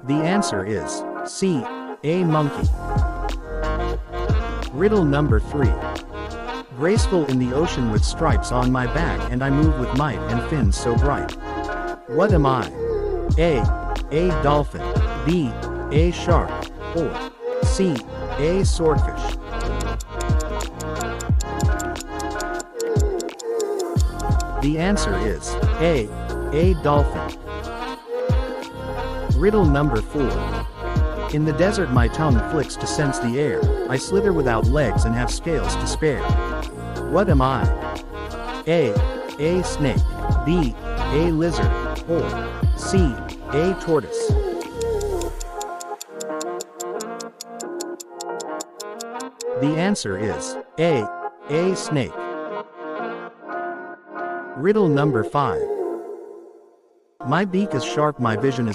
The answer is C. A monkey. Riddle number 3. Graceful in the ocean with stripes on my back, and I move with might and fins so bright. What am I? A dolphin. B. A shark. Or C. A swordfish. The answer is A dolphin. Riddle number 4. In the desert my tongue flicks to sense the air, I slither without legs and have scales to spare. What am I? A snake. B. A lizard. Or C. A tortoise. The answer is A snake. Riddle number 5. My beak is sharp, my vision is